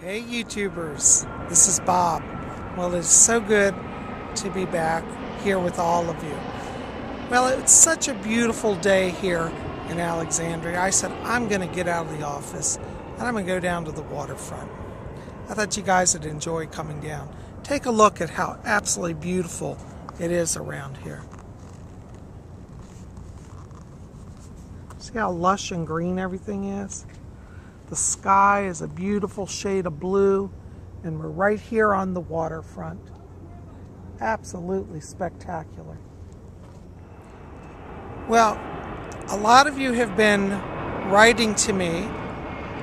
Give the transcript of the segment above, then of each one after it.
Hey YouTubers, this is Bob. Well, it's so good to be back here with all of you. Well, it's such a beautiful day here in Alexandria. I said I'm going to get out of the office and I'm going to go down to the waterfront. I thought you guys would enjoy coming down. Take a look at how absolutely beautiful it is around here. See how lush and green everything is? The sky is a beautiful shade of blue, and we're right here on the waterfront. Absolutely spectacular. Well, a lot of you have been writing to me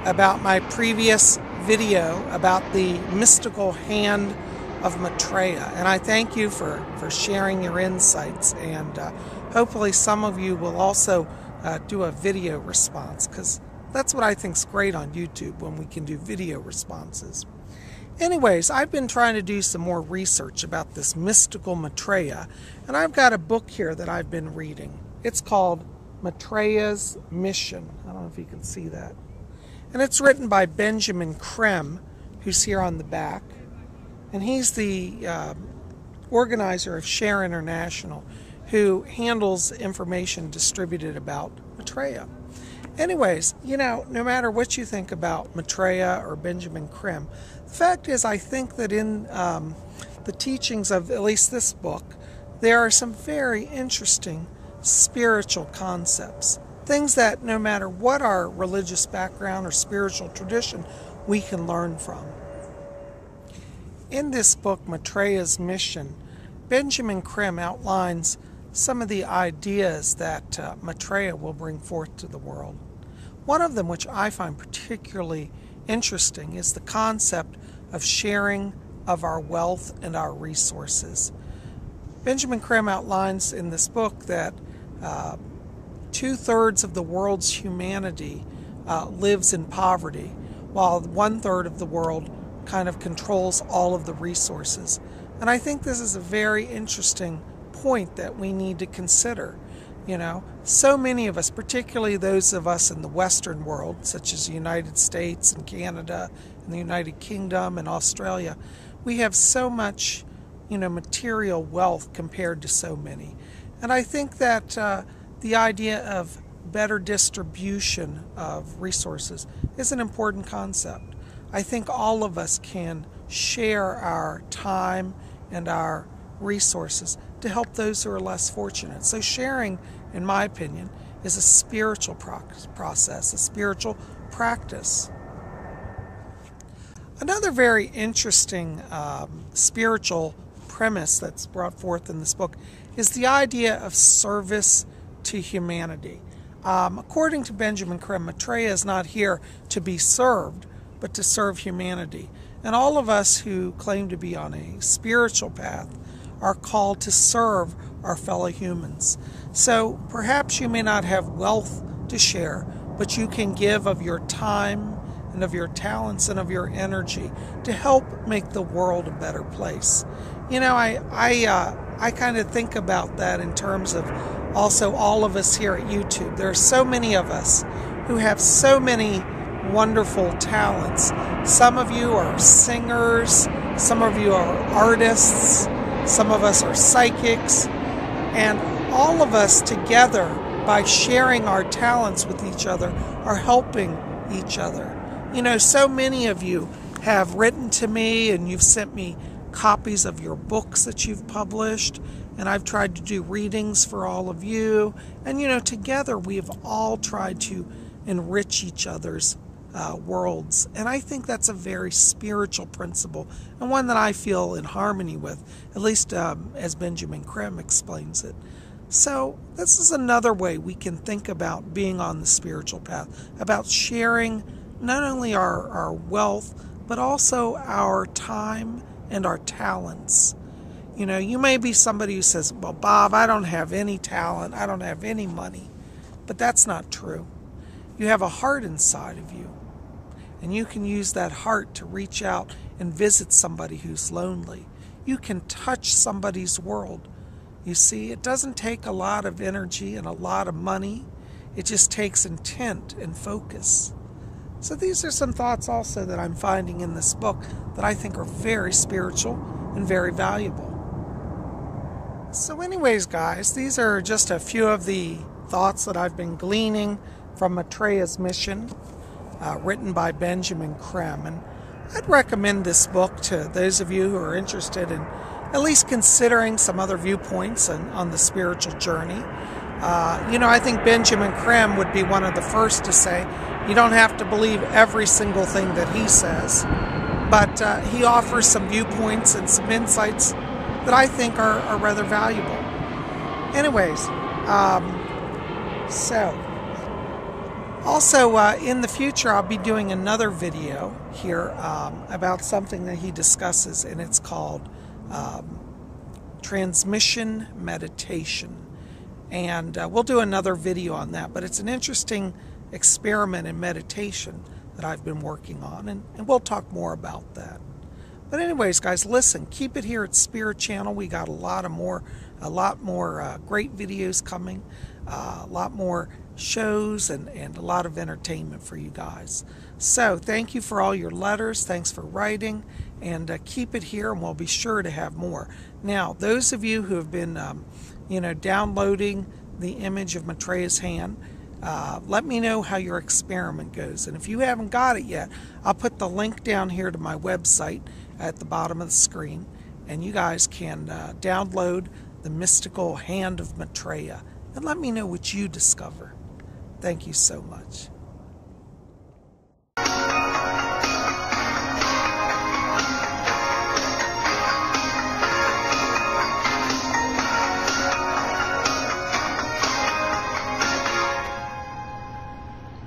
about my previous video about the mystical hand of Maitreya, and I thank you for sharing your insights, and hopefully some of you will also do a video response, because that's what I think's great on YouTube, when we can do video responses. Anyways, I've been trying to do some more research about this mystical Maitreya, and I've got a book here that I've been reading. It's called Maitreya's Mission. I don't know if you can see that. And it's written by Benjamin Creme, who's here on the back. And he's the organizer of Share International, who handles information distributed about Maitreya. Anyways, you know, no matter what you think about Maitreya or Benjamin Creme, the fact is I think that in the teachings of at least this book, there are some very interesting spiritual concepts. Things that no matter what our religious background or spiritual tradition, we can learn from. In this book, Maitreya's Mission, Benjamin Creme outlines some of the ideas that Maitreya will bring forth to the world. One of them, which I find particularly interesting, is the concept of sharing of our wealth and our resources. Benjamin Creme outlines in this book that 2/3 of the world's humanity lives in poverty, while 1/3 of the world kind of controls all of the resources. And I think this is a very interesting point that we need to consider. You know, so many of us, particularly those of us in the Western world, such as the United States and Canada and the United Kingdom and Australia, we have so much, you know, material wealth compared to so many. And I think that the idea of better distribution of resources is an important concept. I think all of us can share our time and our resources to help those who are less fortunate. So sharing, in my opinion, is a spiritual process, a spiritual practice. Another very interesting spiritual premise that's brought forth in this book is the idea of service to humanity. According to Benjamin Creme, Maitreya is not here to be served, but to serve humanity. And all of us who claim to be on a spiritual path are called to serve our fellow humans. So perhaps you may not have wealth to share, but you can give of your time and of your talents and of your energy to help make the world a better place. You know, I kind of think about that in terms of also all of us here at YouTube. There are so many of us who have so many wonderful talents. Some of you are singers, some of you are artists, some of us are psychics, and all of us together, by sharing our talents with each other, are helping each other. You know, so many of you have written to me and you've sent me copies of your books that you've published, and I've tried to do readings for all of you, and you know, together we have all tried to enrich each other's worlds. And I think that's a very spiritual principle, and one that I feel in harmony with, at least as Benjamin Creme explains it. So this is another way we can think about being on the spiritual path, about sharing not only our wealth, but also our time and our talents. You know, you may be somebody who says, well, Bob, I don't have any talent, I don't have any money. But that's not true. You have a heart inside of you. And you can use that heart to reach out and visit somebody who's lonely. You can touch somebody's world. You see, it doesn't take a lot of energy and a lot of money. It just takes intent and focus. So these are some thoughts also that I'm finding in this book that I think are very spiritual and very valuable. So anyways, guys, these are just a few of the thoughts that I've been gleaning from Maitreya's Mission, written by Benjamin Creme. And I'd recommend this book to those of you who are interested in at least considering some other viewpoints on the spiritual journey. I think Benjamin Creme would be one of the first to say you don't have to believe every single thing that he says, but he offers some viewpoints and some insights that I think are rather valuable. Anyways, also in the future I'll be doing another video here about something that he discusses, and it's called transmission meditation. And we'll do another video on that, but it's an interesting experiment in meditation that I've been working on, and we'll talk more about that. But anyways, guys, listen, keep it here at Spirit Channel. We got a lot more great videos coming, a lot more shows, and a lot of entertainment for you guys. So thank you for all your letters. Thanks for writing, and keep it here, and we'll be sure to have more. Now, those of you who have been downloading the image of Maitreya's hand, let me know how your experiment goes. And if you haven't got it yet, I'll put the link down here to my website at the bottom of the screen, and you guys can download the mystical hand of Maitreya and let me know what you discover. Thank you so much.